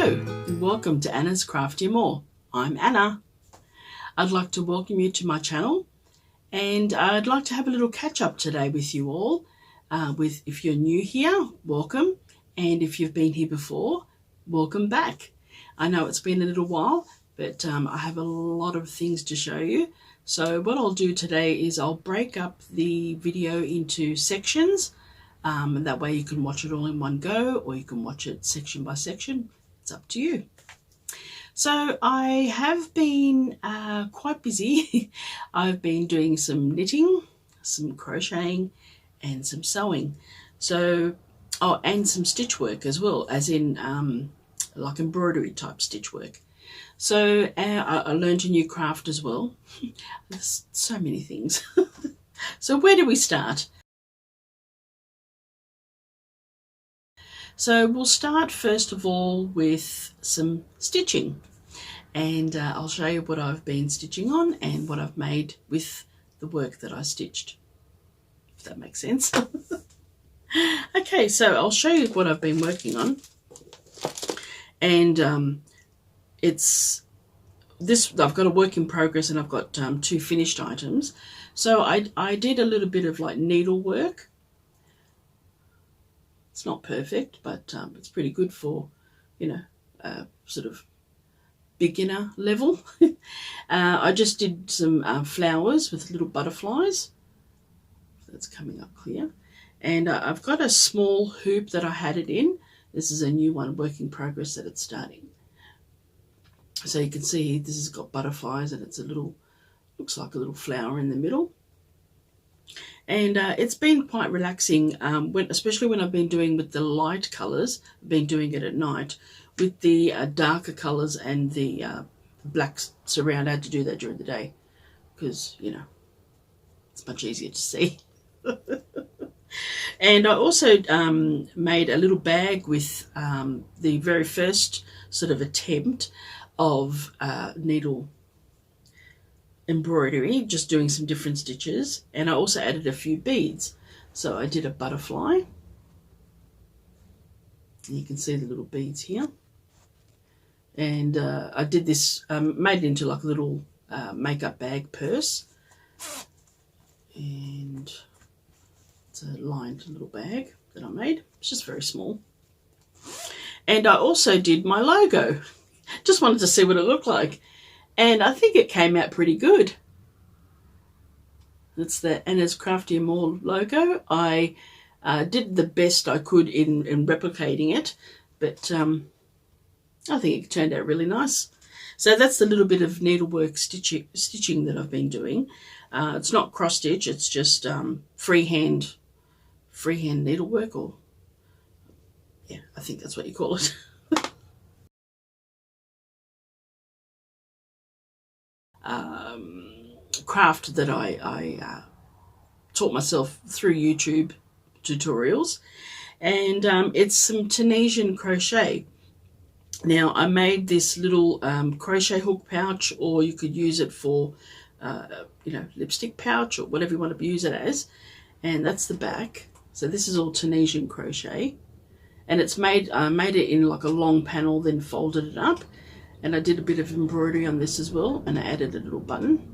Hello and welcome to Anna's Crafty More. I'm Anna. I'd like to welcome you to my channel, and I'd like to have a little catch up today with you all. If you're new here, welcome, and if you've been here before, welcome back. I know it's been a little while, but I have a lot of things to show you. So what I'll do today is I'll break up the video into sections, and that way you can watch it all in one go, or you can watch it section by section. It's up to you. So I have been quite busy. I've been doing some knitting, some crocheting, and some sewing. So, and some stitch work as well, as in like embroidery type stitch work. So I learned a new craft as well. There's so many things. So where do we start? So we'll start first of all with some stitching, and I'll show you what I've been stitching on and what I've made with the work that I stitched, if that makes sense. Okay, so I'll show you what I've been working on, and it's this. I've got a work in progress and I've got 2 finished items. So I did a little bit of like needlework. It's not perfect, but it's pretty good for, you know, sort of beginner level. I just did some flowers with little butterflies. That's coming up clear. And I've got a small hoop that I had it in. This is a new one, work in progress, that it's starting. So you can see this has got butterflies and it's a little, looks like a little flower in the middle. And it's been quite relaxing, especially when I've been doing with the light colours. I've been doing it at night. With the darker colours and the black surround, I had to do that during the day because, you know, it's much easier to see. And I also made a little bag with the very first sort of attempt of needle embroidery, just doing some different stitches, and I also added a few beads. So I did a butterfly, and you can see the little beads here, and I did this, made it into like a little makeup bag purse, and it's a lined little bag that I made. It's just very small. And I also did my logo. Just wanted to see what it looked like. And I think it came out pretty good. It's the Anna's Crafty More logo. I did the best I could in replicating it, but I think it turned out really nice. So that's the little bit of needlework stitching that I've been doing. It's not cross stitch, it's just freehand needlework, or yeah, I think that's what you call it. Craft that I taught myself through YouTube tutorials, and it's some Tunisian crochet. Now I made this little crochet hook pouch, or you could use it for you know, lipstick pouch or whatever you want to use it as, and that's the back. So this is all Tunisian crochet, and it's made, I made it in like a long panel, then folded it up. And I did a bit of embroidery on this as well, and I added a little button.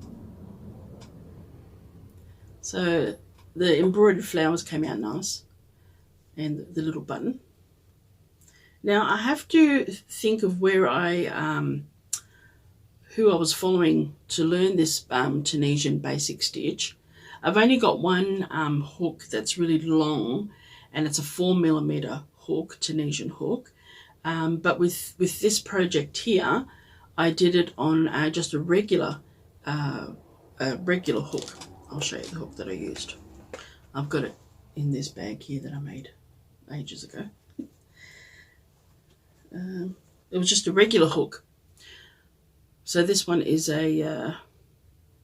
So the embroidered flowers came out nice, and the little button. Now I have to think of where who I was following to learn this Tunisian basic stitch. I've only got one hook that's really long, and it's a 4mm hook, Tunisian hook. But with this project here, I did it on just a regular hook. I'll show you the hook that I used. I've got it in this bag here that I made ages ago. It was just a regular hook. So this one is a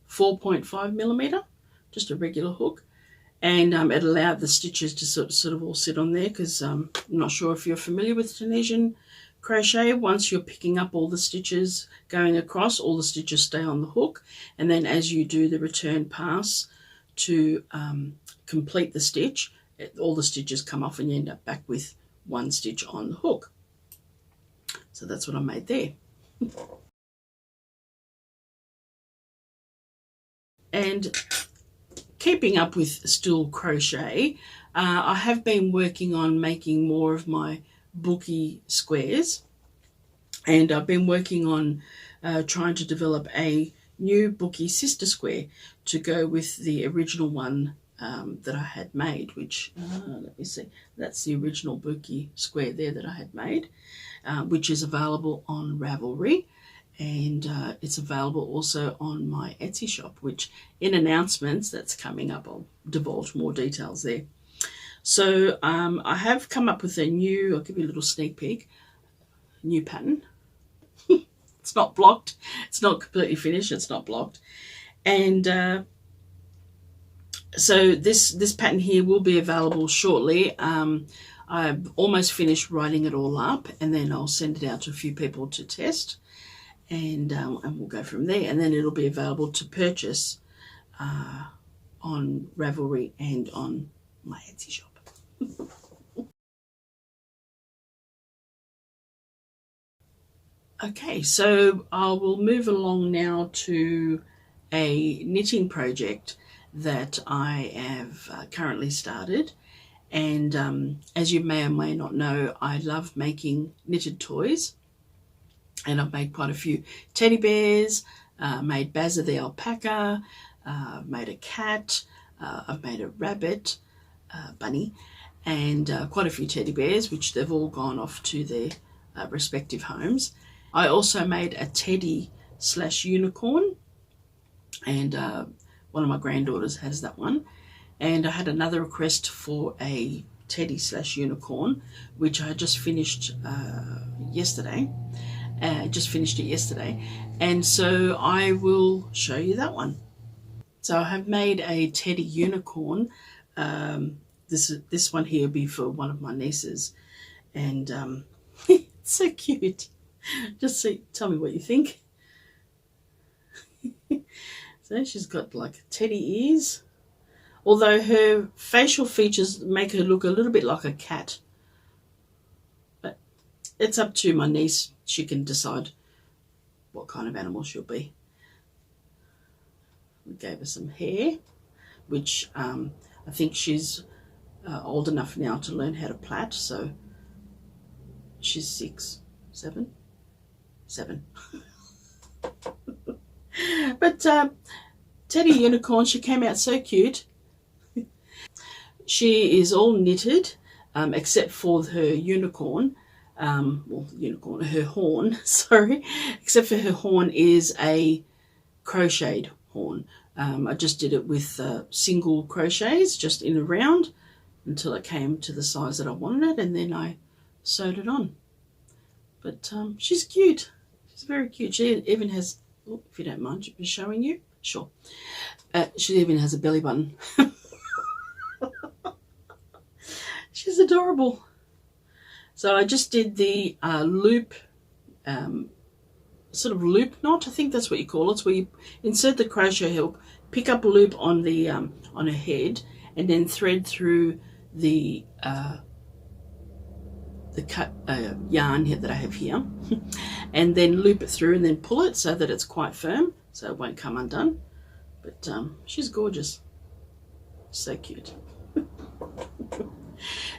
4.5mm, just a regular hook. And it allowed the stitches to sort of all sit on there, because I'm not sure if you're familiar with Tunisian crochet. Once you're picking up all the stitches going across, all the stitches stay on the hook, and then as you do the return pass to complete the stitch, all the stitches come off and you end up back with one stitch on the hook. So that's what I made there. And keeping up with still crochet, I have been working on making more of my Buchi squares, and I've been working on trying to develop a new Buchi sister square to go with the original one that I had made, which, let me see, that's the original Buchi square there that I had made, which is available on Ravelry, and it's available also on my Etsy shop, which in announcements that's coming up, I'll divulge more details there. So I have come up with a new, I'll give you a little sneak peek, new pattern. It's not blocked, it's not completely finished, it's not blocked. And so this pattern here will be available shortly. I've almost finished writing it all up, and then I'll send it out to a few people to test, and we'll go from there. And then it'll be available to purchase on Ravelry and on my Etsy shop. Okay, so I will move along now to a knitting project that I have currently started. And as you may or may not know, I love making knitted toys, and I've made quite a few teddy bears, made Bazza the alpaca, I've made a cat, I've made a rabbit, bunny, and quite a few teddy bears, which they've all gone off to their respective homes. I also made a teddy / unicorn, and one of my granddaughters has that one. And I had another request for a teddy / unicorn, which I just finished yesterday. Just finished it yesterday, and so I will show you that one. So I have made a teddy unicorn. This one here will be for one of my nieces, and it's so cute. Just see, tell me what you think. So she's got like teddy ears, although her facial features make her look a little bit like a cat. But it's up to my niece. She can decide what kind of animal she'll be. We gave her some hair, which I think she's old enough now to learn how to plait. So she's 7. But Teddy Unicorn, she came out so cute. She is all knitted, except for her unicorn. Her horn, sorry. Except for her horn is a crocheted horn. I just did it with single crochets, just in a round, until it came to the size that I wanted it, and then I sewed it on. But she's cute. She's very cute. She even has, oh, if you don't mind me showing you, sure. She even has a belly button. She's adorable. So I just did the loop, sort of loop knot. I think that's what you call it. It's where you insert the crochet hook, pick up a loop on the on her head, and then thread through the cut yarn here that I have here, and then loop it through and then pull it so that it's quite firm, so it won't come undone. But she's gorgeous, so cute.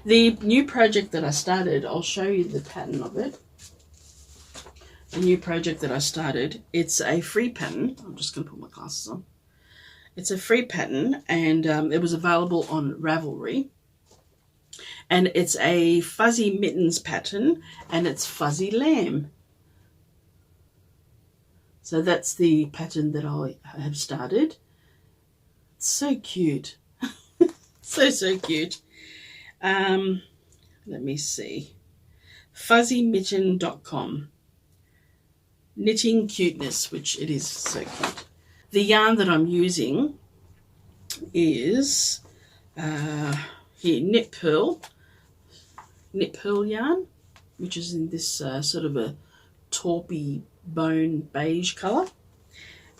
The new project that I started, I'll show you the pattern of it. The new project that I started, it's a free pattern. I'm just going to put my glasses on. It's a free pattern, and it was available on Ravelry. And it's a fuzzy mittens pattern, and it's fuzzy lamb. So that's the pattern that I have started. It's so cute. So cute. Let me see. fuzzymitten.com. Knitting cuteness, which it is so cute. The yarn that I'm using is here, knit pearl yarn, which is in this sort of a taupey bone beige colour.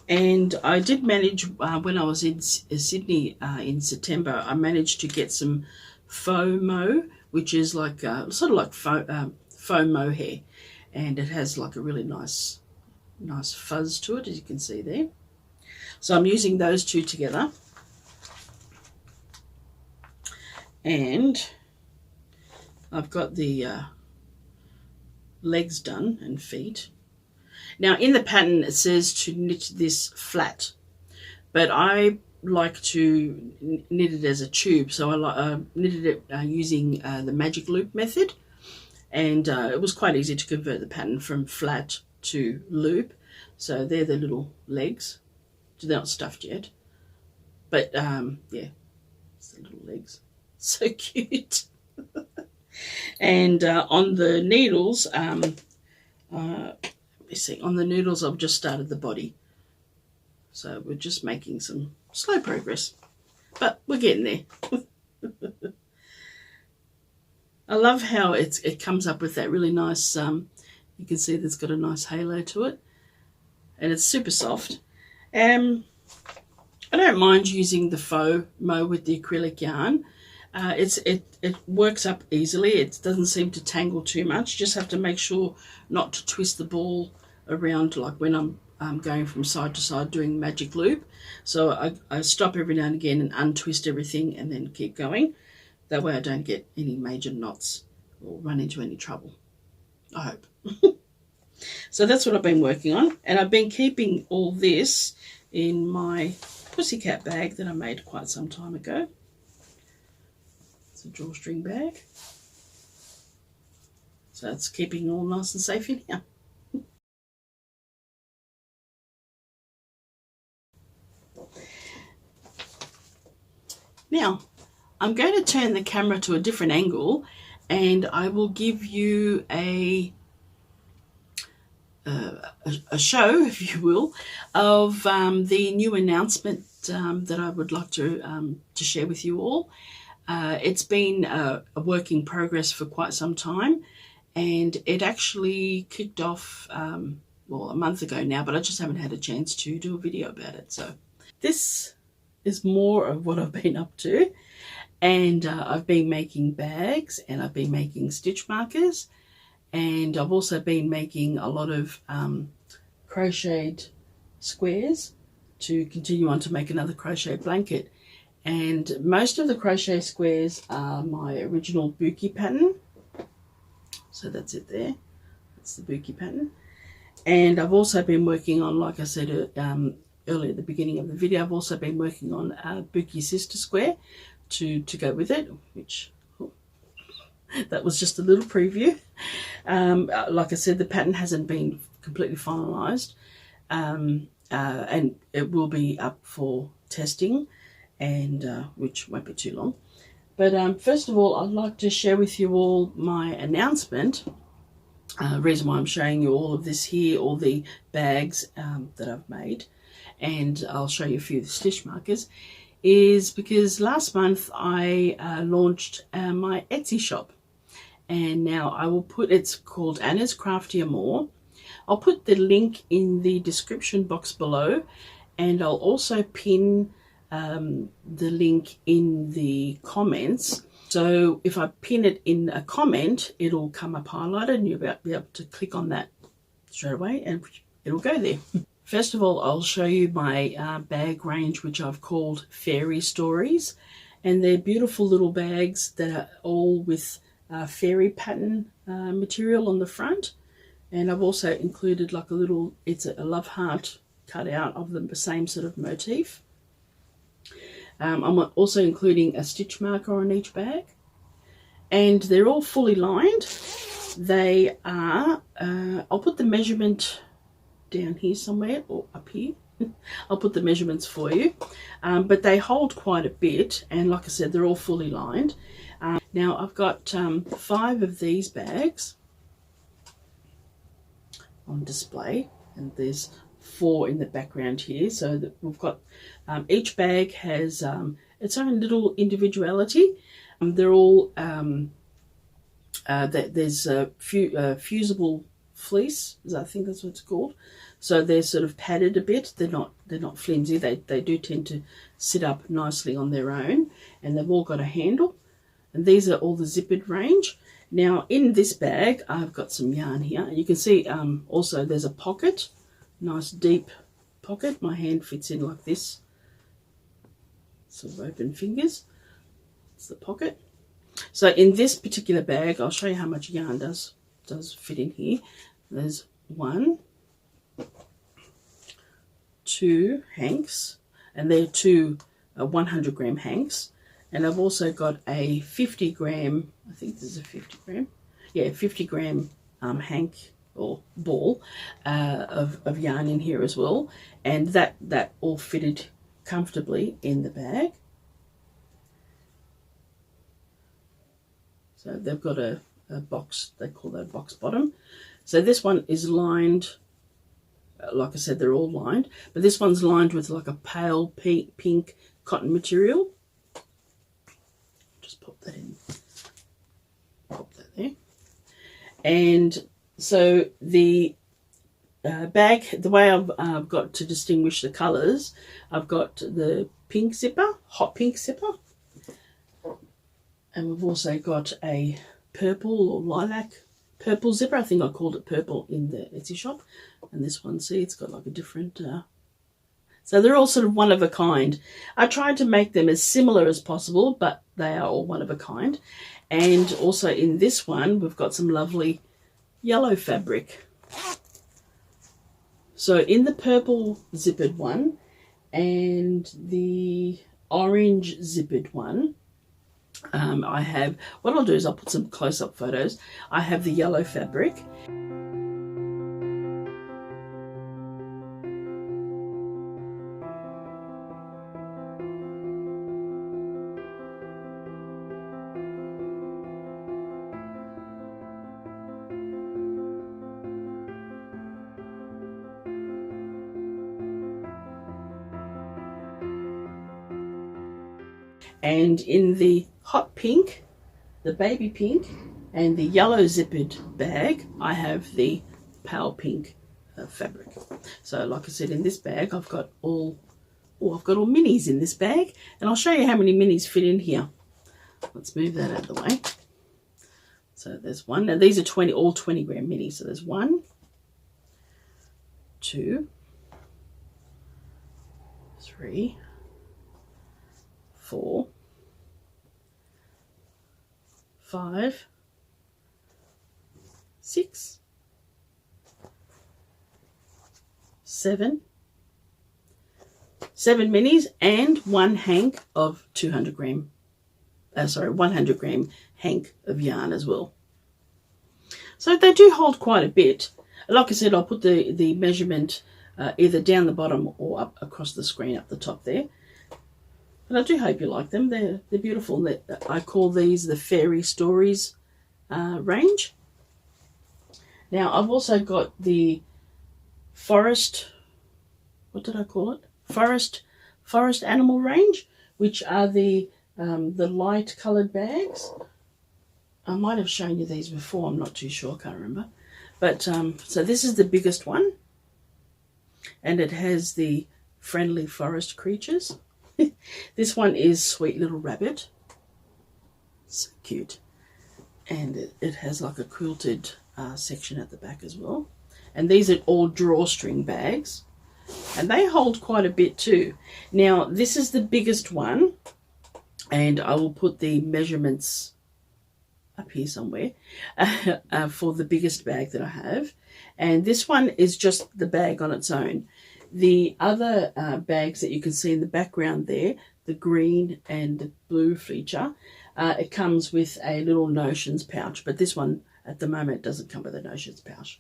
And I did manage, when I was in Sydney in September, I managed to get some faux mohair, which is like sort of like faux mohair, and it has like a really nice fuzz to it, as you can see there. So I'm using those two together, and I've got the legs done and feet. Now in the pattern it says to knit this flat, but I like to knit it as a tube, so I knitted it using the magic loop method, and it was quite easy to convert the pattern from flat to loop. So they're the little legs. They're not stuffed yet, but yeah, it's the little legs. So cute. And on the needles, let me see, on the needles I've just started the body. So we're just making some slow progress, but we're getting there. I love how it comes up with that really nice, you can see there's got a nice halo to it, and it's super soft. I don't mind using the faux mo with the acrylic yarn. It works up easily. It doesn't seem to tangle too much. Just have to make sure not to twist the ball around, like when I'm going from side to side doing magic loop. So I stop every now and again and untwist everything and then keep going. That way I don't get any major knots or run into any trouble, I hope. So that's what I've been working on, and I've been keeping all this in my pussycat bag that I made quite some time ago. It's a drawstring bag, so it's keeping all nice and safe in here. Now I'm going to turn the camera to a different angle, and I will give you a show, if you will, of the new announcement that I would like to share with you all. It's been a work in progress for quite some time, and it actually kicked off well, a month ago now, but I just haven't had a chance to do a video about it. So this is more of what I've been up to, and I've been making bags, and I've been making stitch markers, and I've also been making a lot of crocheted squares to continue on to make another crochet blanket. And most of the crochet squares are my original Buchi pattern. So that's it there. That's the Buchi pattern. And I've also been working on, like I said earlier at the beginning of the video, I've also been working on a Buchi sister square to go with it, which that was just a little preview. Like I said, the pattern hasn't been completely finalized, and it will be up for testing, and which won't be too long. But first of all, I'd like to share with you all my announcement. The reason why I'm showing you all of this here, all the bags that I've made, and I'll show you a few of the stitch markers, is because last month I launched my Etsy shop. And now I will put, it's called Anna's Craftier More. I'll put the link in the description box below, and I'll also pin the link in the comments. So if I pin it in a comment, it'll come up highlighted, and you'll be able to click on that straight away and it'll go there. First of all, I'll show you my bag range, which I've called Fairy Stories, and they're beautiful little bags that are all with fairy pattern material on the front, and I've also included like a little, it's a love heart cut out of the same sort of motif. I'm also including a stitch marker on each bag, and they're all fully lined. They are, I'll put the measurement down here somewhere, or up here. I'll put the measurements for you, but they hold quite a bit, and like I said, they're all fully lined. Now I've got 5 of these bags on display, and there's 4 in the background here, so that we've got each bag has its own little individuality. They're all there's a fusible fleece, I think that's what it's called. So they're sort of padded a bit. They're not flimsy. They do tend to sit up nicely on their own, and they've all got a handle. And these are all the Zippered range. Now in this bag I've got some yarn here. You can see also there's a pocket, nice deep pocket. My hand fits in like this, sort of open fingers. It's the pocket. So in this particular bag, I'll show you how much yarn does fit in here. There's 1, 2 hanks, and they're 2 100 gram hanks. And I've also got a 50 gram, I think this is a 50 gram, yeah, 50 gram hank or ball of yarn in here as well. And that all fitted comfortably in the bag. So they've got a box, they call that box bottom. So this one is lined, like I said, they're all lined, but this one's lined with like a pale pink cotton material. Just pop that in, pop that there. And so the bag, the way I've got to distinguish the colours, I've got the pink zipper, hot pink zipper, and we've also got a purple or lilac purple zipper. I think I called it purple in the Etsy shop. And this one, see, it's got like a different... So they're all sort of one of a kind. I tried to make them as similar as possible, but they are all one of a kind. And also in this one, we've got some lovely yellow fabric. So in the purple zippered one and the orange zippered one, I have, what I'll do is I'll put some close-up photos. I have the yellow fabric. And in the hot pink, the baby pink, and the yellow zippered bag, I have the pale pink fabric. So like I said, in this bag, I've got all minis in this bag. And I'll show you how many minis fit in here. Let's move that out of the way. So there's one. Now these are all 20 gram minis. So there's 1, 2, 3, 4, 5, 6, 7 minis and 1 hank of 100 gram hank of yarn as well. So they do hold quite a bit. Like I said, I'll put the measurement either down the bottom or up across the screen up the top there. But I do hope you like them. They're beautiful. I call these the Fairy Stories range. Now I've also got the Forest, what did I call it? Forest Animal range, which are the light coloured bags. I might have shown you these before. I'm not too sure. Can't remember. But so this is the biggest one, and it has the friendly forest creatures. This one is Sweet Little Rabbit. So cute. And it has like a quilted section at the back as well. And these are all drawstring bags. And they hold quite a bit too. Now, this is the biggest one. And I will put the measurements up here somewhere for the biggest bag that I have. And this one is just the bag on its own. The other bags that you can see in the background there, the green and the blue feature, it comes with a little notions pouch, but this one at the moment doesn't come with a notions pouch.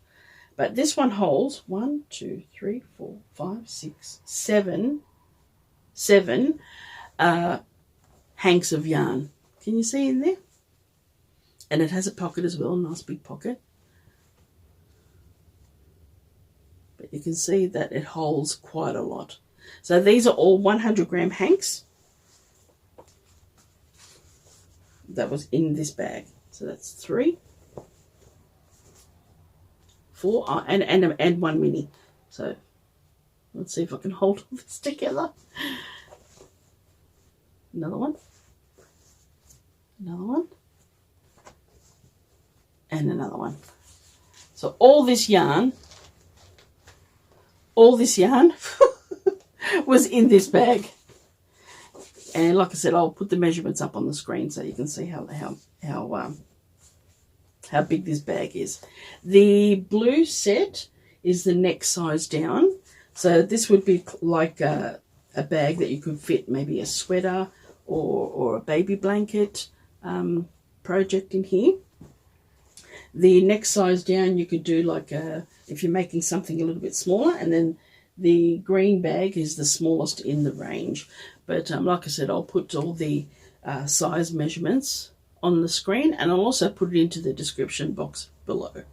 But this one holds 1, 2, 3, 4, 5, 6, 7 hanks of yarn. Can you see in there? And it has a pocket as well, a nice big pocket. But you can see that it holds quite a lot. So these are all 100 gram hanks. That was in this bag. So that's 3, 4, and 1 mini. So let's see if I can hold all this together. Another one. Another one. and another one. So all this yarn was in this bag. And like I said, I'll put the measurements up on the screen so you can see how big this bag is. The blue set is the next size down. So this would be like a bag that you could fit maybe a sweater or a baby blanket project in here. The next size down you could do like if you're making something a little bit smaller, and then the green bag is the smallest in the range. But like I said, I'll put all the size measurements on the screen, and I'll also put it into the description box below.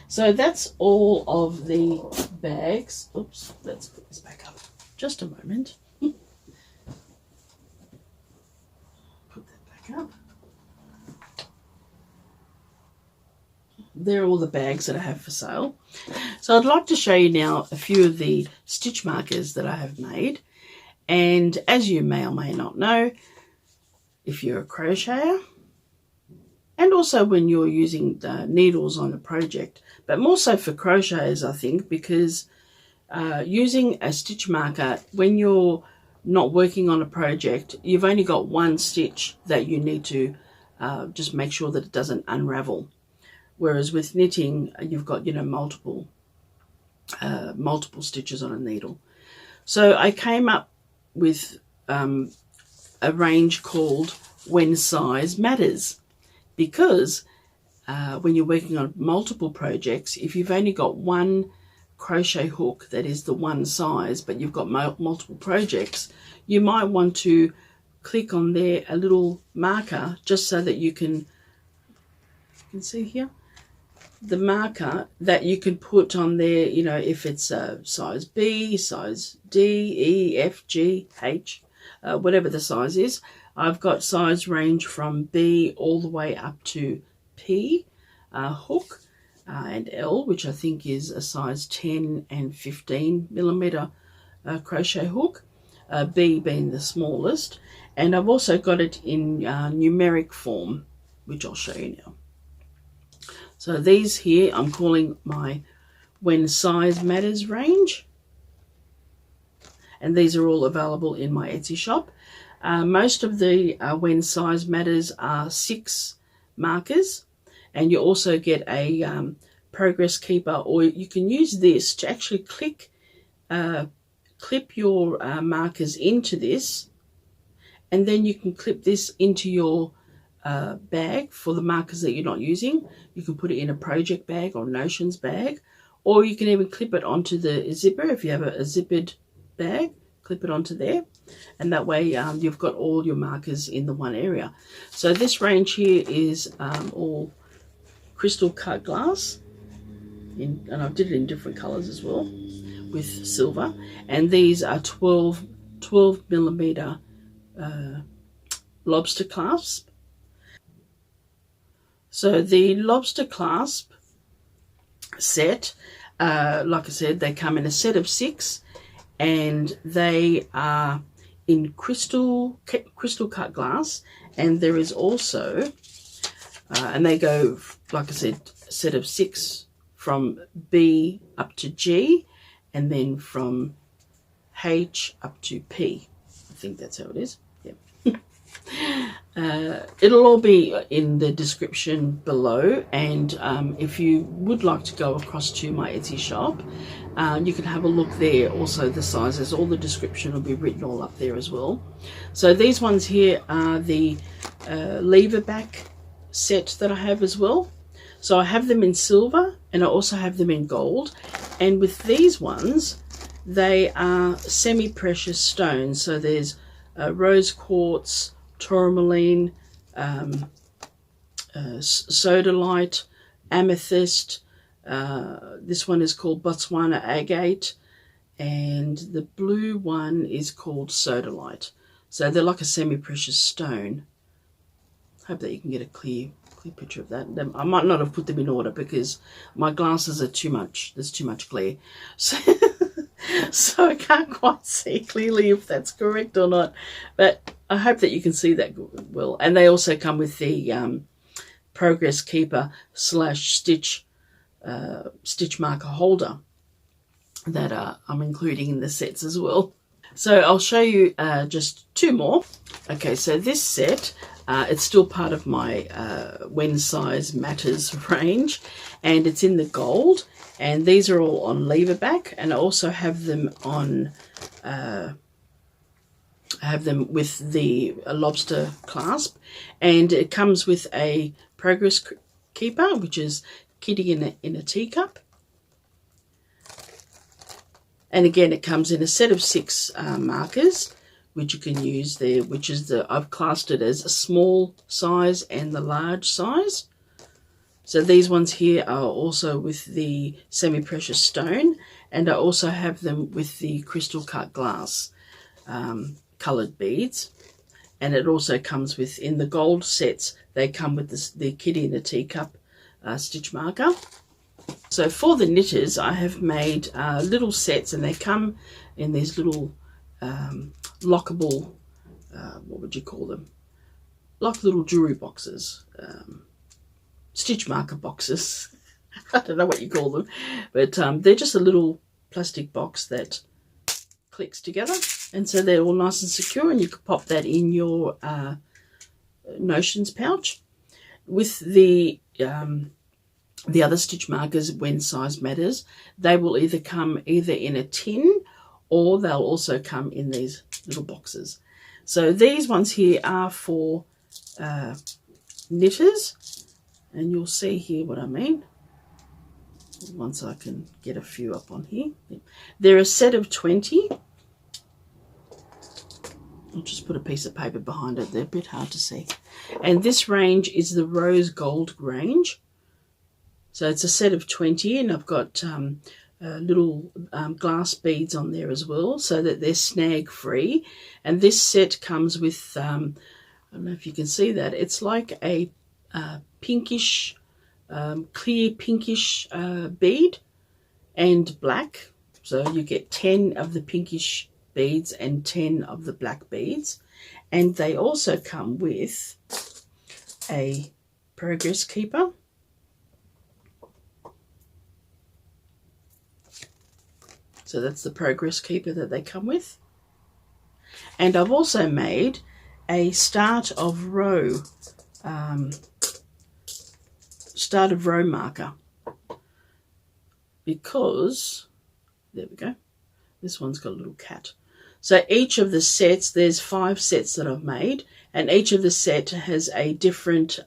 So that's all of the bags. Oops, let's put this back up. Just a moment. Put that back up. They're all the bags that I have for sale. So I'd like to show you now a few of the stitch markers that I have made. And as you may or may not know, if you're a crocheter, and also when you're using the needles on a project, but more so for crocheters, I think, because using a stitch marker, when you're not working on a project, you've only got one stitch that you need to just make sure that it doesn't unravel. Whereas with knitting, you've got, multiple stitches on a needle. So I came up with a range called When Size Matters, because when you're working on multiple projects, if you've only got one crochet hook that is the one size, but you've got multiple projects, you might want to click on there a little marker just so that you can see here, the marker that you can put on there, if it's size B, size D, E, F, G, H, whatever the size is. I've got size range from B all the way up to P hook, and L, which I think is a size 10 and 15 millimeter crochet hook, B being the smallest. And I've also got it in numeric form, which I'll show you now. So these here I'm calling my When Size Matters range, and these are all available in my Etsy shop. Most of the When Size Matters are 6 markers, and you also get a progress keeper, or you can use this to actually clip your markers into this, and then you can clip this into your bag for the markers that you're not using. You can put it in a project bag or Notions bag, or you can even clip it onto the zipper. If you have a zippered bag, clip it onto there, and that way you've got all your markers in the one area. So this range here is all crystal cut glass, and I did it in different colors as well with silver, and these are 12 millimeter lobster clasp. So the lobster clasp set, like I said, they come in a set of 6, and they are in crystal cut glass, and there is also, and they go, like I said, a set of 6 from B up to G, and then from H up to P. I think that's how it is. Yeah. It'll all be in the description below, and if you would like to go across to my Etsy shop, you can have a look there. Also the sizes, all the description will be written all up there as well. So these ones here are the lever back set that I have as well. So I have them in silver, and I also have them in gold, and with these ones they are semi-precious stones. So there's rose quartz, tourmaline, sodalite, amethyst. This one is called Botswana agate, and the blue one is called sodalite. So they're like a semi-precious stone. Hope that you can get a clear picture of that. I might not have put them in order because my glasses are too much. There's too much glare, so I can't quite see clearly if that's correct or not. But I hope that you can see that well. And they also come with the progress keeper / stitch marker holder that I'm including in the sets as well. So I'll show you just 2 more. Okay, so this set, it's still part of my When Size Matters range, and it's in the gold, and these are all on lever back, and I also have them on with the lobster clasp, and it comes with a progress keeper, which is kitty in a teacup. And again, it comes in a set of 6 markers, which you can use there, which is I've classed it as a small size and the large size. So these ones here are also with the semi-precious stone, and I also have them with the crystal cut glass coloured beads. And it also comes with, in the gold sets, they come with the kitty in a teacup stitch marker. So for the knitters, I have made little sets, and they come in these little lockable, what would you call them? Like little jewelry boxes, stitch marker boxes. I don't know what you call them, but they're just a little plastic box that clicks together, and so they're all nice and secure, and you can pop that in your notions pouch. With the other stitch markers, When Size Matters, they will either come in a tin, or they'll also come in these little boxes. So these ones here are for knitters, and you'll see here what I mean once I can get a few up on here. They're a set of 20. I'll just put a piece of paper behind it. They're a bit hard to see. And this range is the rose gold range. So it's a set of 20, and I've got little glass beads on there as well, so that they're snag free. And this set comes with, I don't know if you can see that, it's like a pinkish, clear pinkish bead and black. So you get 10 of the pinkish beads and 10 of the black beads. And they also come with a progress keeper. So that's the progress keeper that they come with. And I've also made a start of row marker, because there we go, this one's got a little cat. So each of the sets, there's 5 sets that I've made, and each of the set has a different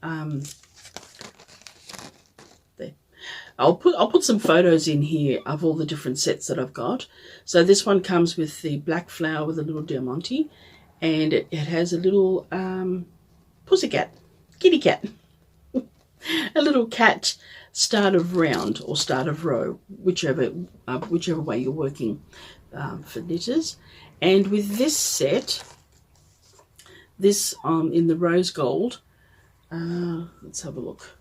I'll put some photos in here of all the different sets that I've got. So this one comes with the black flower with a little diamante, and it has a little pussycat, kitty cat, a little cat start of round or start of row, whichever way you're working for knitters. And with this set, this in the rose gold, let's have a look.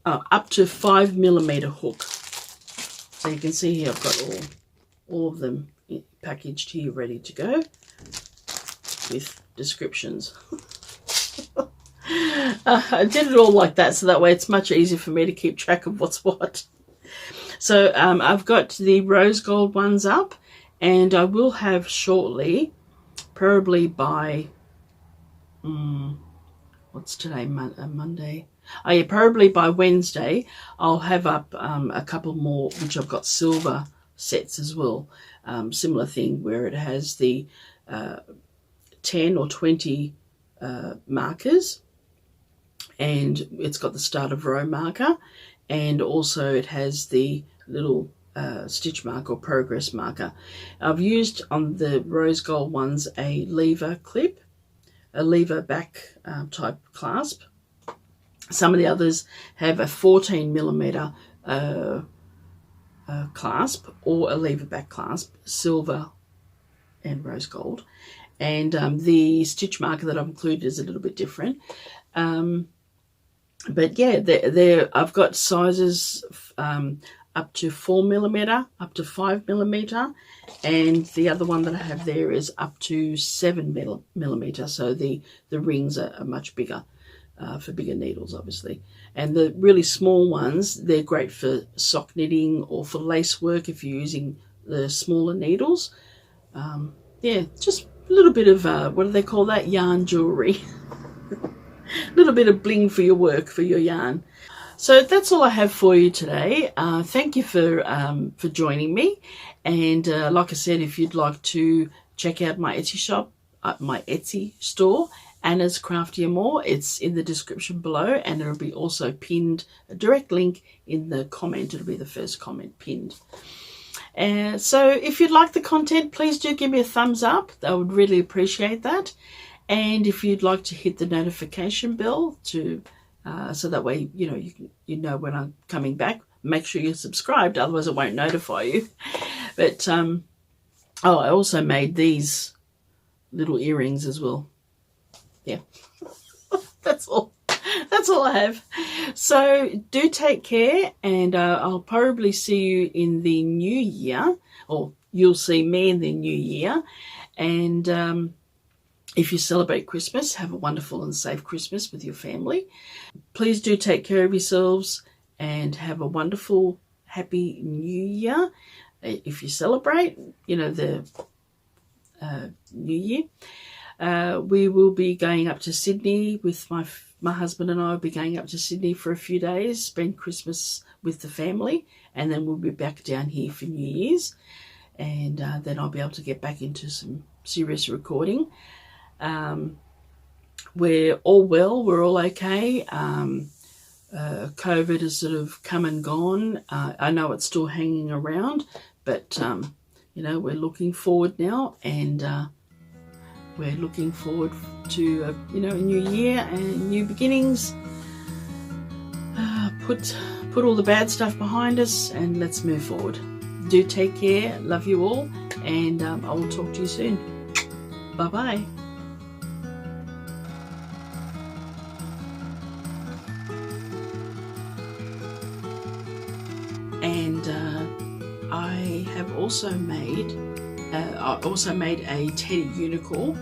Up to 5mm hook. So you can see here I've got all of them packaged here, ready to go with descriptions. I did it all like that, so that way it's much easier for me to keep track of what's what. So I've got the rose gold ones up, and I will have shortly, probably by, what's today, Monday? Oh yeah, probably by Wednesday, I'll have up a couple more, which I've got silver sets as well. Similar thing where it has the 10 or 20 markers, and it's got the start of row marker, and also it has the little stitch mark or progress marker. I've used on the rose gold ones a lever clip, a lever back type clasp. Some of the others have a 14mm clasp or a lever back clasp, silver and rose gold. And the stitch marker that I've included is a little bit different. But yeah, I've got sizes up to 4mm, up to 5mm, and the other one that I have there is up to 7mm. So the rings are much bigger for bigger needles, obviously. And the really small ones, they're great for sock knitting or for lace work if you're using the smaller needles. Yeah, just a little bit of, what do they call that? Yarn jewelry. A little bit of bling for your work, for your yarn. So that's all I have for you today. Thank you for joining me. And like I said, if you'd like to check out my Etsy shop, my Etsy store, Anna's Crafty & More, it's in the description below, and it'll be also pinned, a direct link in the comment. It'll be the first comment pinned. So if you'd like the content, please do give me a thumbs up. I would really appreciate that. And if you'd like to hit the notification bell to so that way you know when I'm coming back, make sure you're subscribed, otherwise it won't notify you. But oh, I also made these little earrings as well. Yeah. That's all I have. So do take care, and I'll probably see you in the new year, or you'll see me in the new year. And if you celebrate Christmas, have a wonderful and safe Christmas with your family. Please do take care of yourselves and have a wonderful, happy new year. If you celebrate, the new year. We will be going up to Sydney with my husband, and I will be going up to Sydney for a few days, spend Christmas with the family, and then we'll be back down here for New Year's, and then I'll be able to get back into some serious recording. We're all well, we're all okay. COVID has sort of come and gone. I know it's still hanging around, but we're looking forward now, and we're looking forward to a new year and new beginnings. Put all the bad stuff behind us, and let's move forward. Do take care. Love you all, and I will talk to you soon. Bye bye. And I have also made. I also made a teddy unicorn.